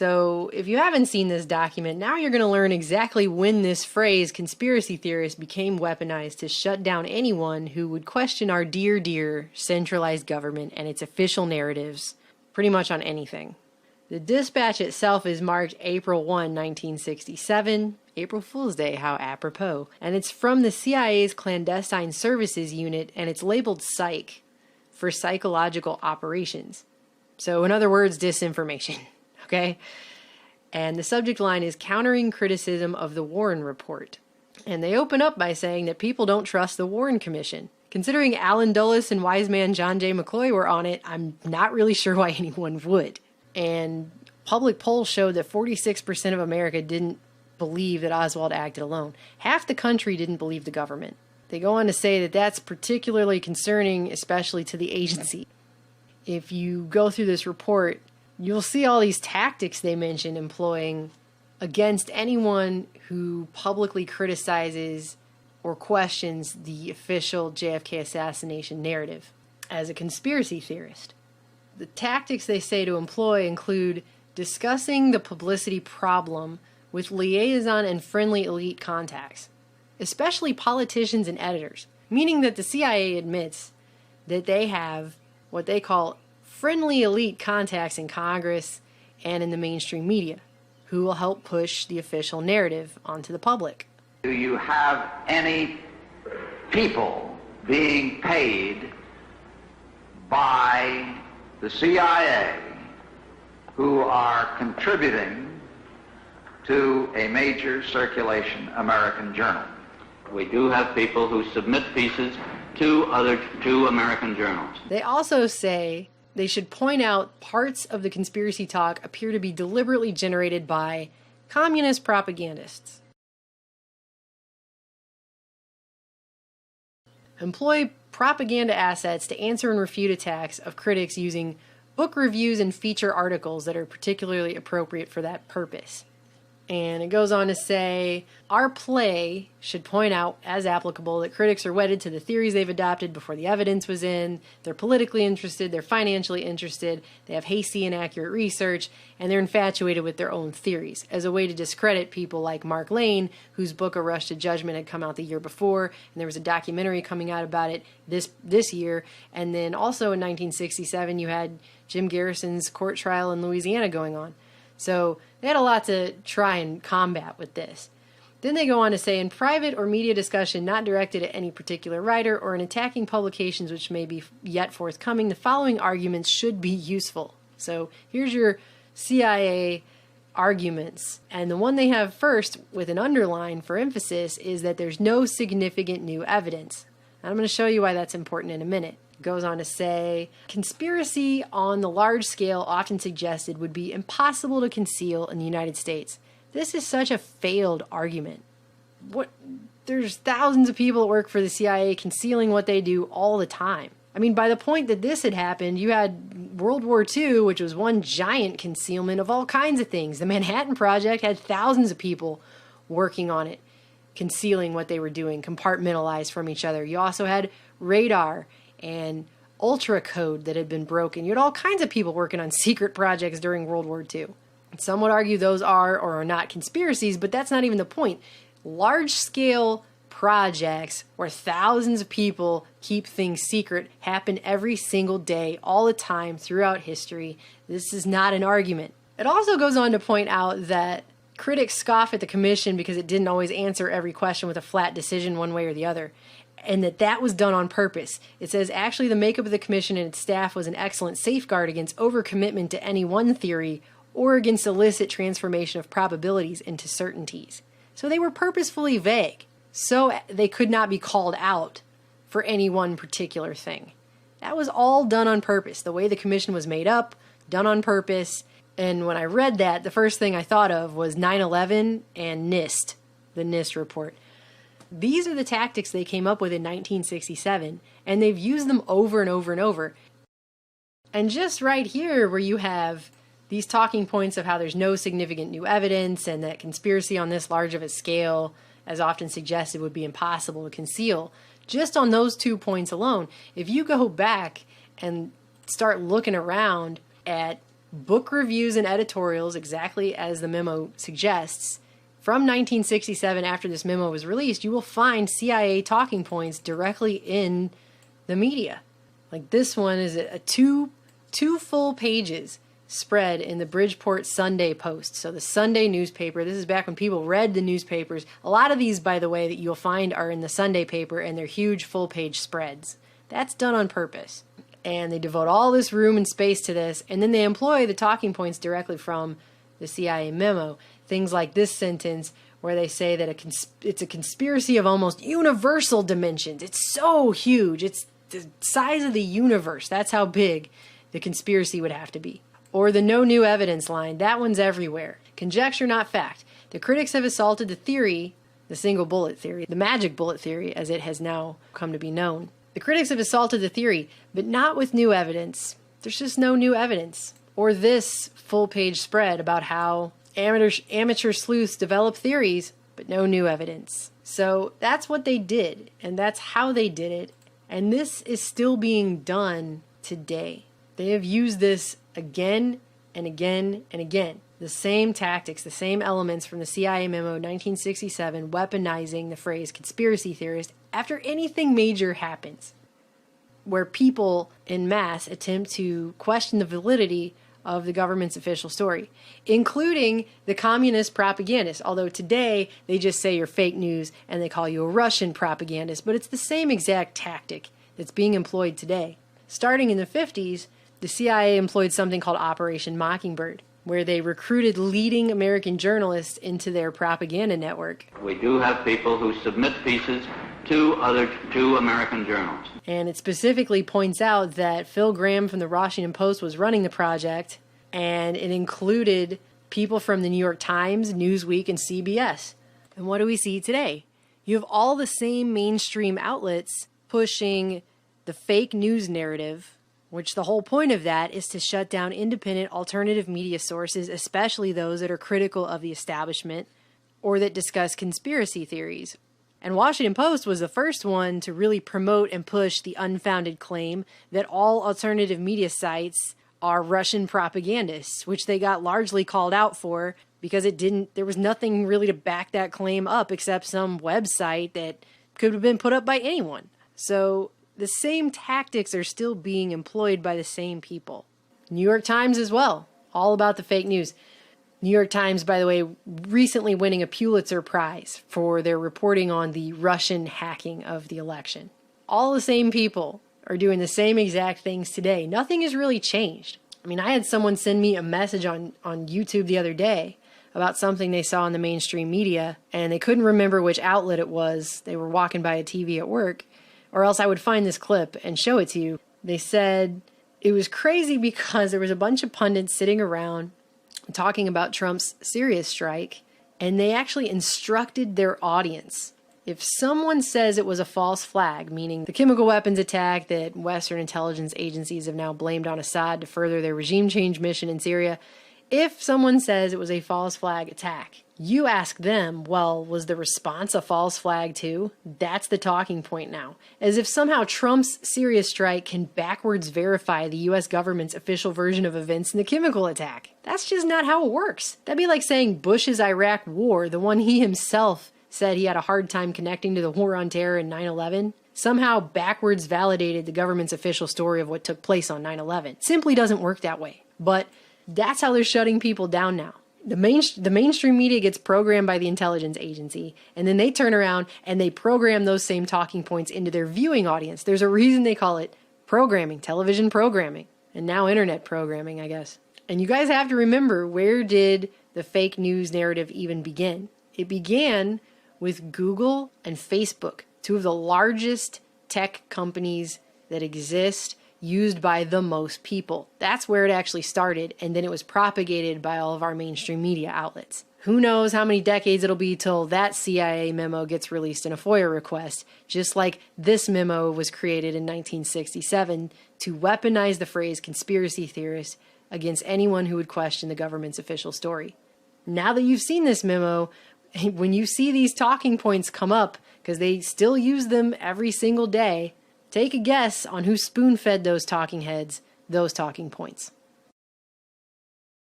So if you haven't seen this document, now you're going to learn exactly when this phrase conspiracy theorist became weaponized to shut down anyone who would question our dear, dear centralized government and its official narratives pretty much on anything. The dispatch itself is marked April 1, 1967, April Fool's Day, how apropos, and it's from the CIA's Clandestine Services Unit, and it's labeled Psych for Psychological Operations. So in other words, disinformation. Okay? And the subject line is countering criticism of the Warren Report. And they open up by saying that people don't trust the Warren Commission. Considering Alan Dulles and wise man John J. McCloy were on it, I'm not really sure why anyone would. And public polls showed that 46% of America didn't believe that Oswald acted alone. Half the country didn't believe the government. They go on to say that that's particularly concerning, especially to the agency. If you go through this report, you'll see all these tactics they mention employing against anyone who publicly criticizes or questions the official JFK assassination narrative as a conspiracy theorist. The tactics they say to employ include discussing the publicity problem with liaison and friendly elite contacts, especially politicians and editors, meaning that the CIA admits that they have what they call friendly elite contacts in Congress and in the mainstream media who will help push the official narrative onto the public. Do you have any people being paid by the CIA who are contributing to a major circulation American journal? We do have people who submit pieces to American journals. They also say they should point out parts of the conspiracy talk appear to be deliberately generated by communist propagandists. Employ propaganda assets to answer and refute attacks of critics using book reviews and feature articles that are particularly appropriate for that purpose. And it goes on to say, our play should point out, as applicable, that critics are wedded to the theories they've adopted before the evidence was in, they're politically interested, they're financially interested, they have hasty, inaccurate research, and they're infatuated with their own theories, as a way to discredit people like Mark Lane, whose book A Rush to Judgment had come out the year before, and there was a documentary coming out about it this year, and then also in 1967 you had Jim Garrison's court trial in Louisiana going on. So they had a lot to try and combat with this. Then they go on to say, in private or media discussion not directed at any particular writer or in attacking publications which may be yet forthcoming, the following arguments should be useful. So here's your CIA arguments. And the one they have first with an underline for emphasis is that there's no significant new evidence. And I'm going to show you why that's important in a minute. Goes on to say, conspiracy on the large scale often suggested would be impossible to conceal in the United States. This is such a failed argument. There's thousands of people that work for the CIA concealing what they do all the time. I mean, by the point that this had happened, you had World War II, which was one giant concealment of all kinds of things. The Manhattan Project had thousands of people working on it, concealing what they were doing, compartmentalized from each other. You also had radar and ultra code that had been broken. You had all kinds of people working on secret projects during World War II. Some would argue those are or are not conspiracies, but that's not even the point. Large-scale projects where thousands of people keep things secret happen every single day, all the time, throughout history. This is not an argument. It also goes on to point out that critics scoff at the commission because it didn't always answer every question with a flat decision one way or the other, and that was done on purpose. It says, actually, the makeup of the commission and its staff was an excellent safeguard against overcommitment to any one theory or against illicit transformation of probabilities into certainties. So they were purposefully vague, so they could not be called out for any one particular thing. That was all done on purpose. The way the commission was made up, done on purpose. And when I read that, the first thing I thought of was 9/11 and NIST, the NIST report. These are the tactics they came up with in 1967, and they've used them over and over and over. And just right here, where you have these talking points of how there's no significant new evidence and that conspiracy on this large of a scale, as often suggested, would be impossible to conceal, just on those 2 points alone, if you go back and start looking around at book reviews and editorials, exactly as the memo suggests. From 1967, after this memo was released, you will find CIA talking points directly in the media. Like this one is a two full pages spread in the Bridgeport Sunday Post. So the Sunday newspaper, this is back when people read the newspapers. A lot of these, by the way, that you'll find are in the Sunday paper, and they're huge full page spreads. That's done on purpose. And they devote all this room and space to this, and then they employ the talking points directly from the CIA memo. Things like this sentence where they say that it's a conspiracy of almost universal dimensions. It's so huge. It's the size of the universe. That's how big the conspiracy would have to be. Or the no new evidence line. That one's everywhere. Conjecture, not fact. The critics have assaulted the theory, the single bullet theory, the magic bullet theory, as it has now come to be known. The critics have assaulted the theory, but not with new evidence. There's just no new evidence. Or this full-page spread about how amateur sleuths develop theories, but no new evidence. So that's what they did, and that's how they did it, and this is still being done today. They have used this again and again and again. The same tactics, the same elements from the CIA memo 1967, weaponizing the phrase conspiracy theorist after anything major happens, where people en masse attempt to question the validity of the government's official story, including the communist propagandists, although today they just say you're fake news and they call you a Russian propagandist, but it's the same exact tactic that's being employed today. Starting in the 50s, the CIA employed something called Operation Mockingbird, where they recruited leading American journalists into their propaganda network. We do have people who submit pieces to American journals. And it specifically points out that Phil Graham from the Washington Post was running the project, and it included people from the New York Times, Newsweek, and CBS. And what do we see today? You have all the same mainstream outlets pushing the fake news narrative, which the whole point of that is to shut down independent alternative media sources, especially those that are critical of the establishment or that discuss conspiracy theories. And Washington Post was the first one to really promote and push the unfounded claim that all alternative media sites are Russian propagandists, which they got largely called out for because there was nothing really to back that claim up except some website that could have been put up by anyone. So the same tactics are still being employed by the same people. New York Times as well, all about the fake news. New York Times, by the way, recently winning a Pulitzer Prize for their reporting on the Russian hacking of the election. All the same people are doing the same exact things today. Nothing has really changed. I mean, I had someone send me a message on YouTube the other day about something they saw in the mainstream media, and they couldn't remember which outlet it was. They were walking by a TV at work, or else I would find this clip and show it to you. They said it was crazy because there was a bunch of pundits sitting around talking about Trump's Syria strike, and they actually instructed their audience. If someone says it was a false flag, meaning the chemical weapons attack that Western intelligence agencies have now blamed on Assad to further their regime change mission in Syria, if someone says it was a false flag attack, you ask them, well, was the response a false flag too? That's the talking point now. As if somehow Trump's Syria strike can backwards verify the U.S. government's official version of events in the chemical attack. That's just not how it works. That'd be like saying Bush's Iraq war, the one he himself said he had a hard time connecting to the war on terror in 9/11, somehow backwards validated the government's official story of what took place on 9/11. Simply doesn't work that way. But that's how they're shutting people down now. The mainstream media gets programmed by the intelligence agency, and then they turn around and they program those same talking points into their viewing audience. There's a reason they call it programming, television programming, and now internet programming, I guess. And you guys have to remember, where did the fake news narrative even begin? It began with Google and Facebook, two of the largest tech companies that exist, used by the most people. That's where it actually started, and then it was propagated by all of our mainstream media outlets. Who knows how many decades it'll be till that CIA memo gets released in a FOIA request, just like this memo was created in 1967 to weaponize the phrase conspiracy theorist against anyone who would question the government's official story. Now that you've seen this memo, when you see these talking points come up, because they still use them every single day, take a guess on who spoon-fed those talking heads those talking points.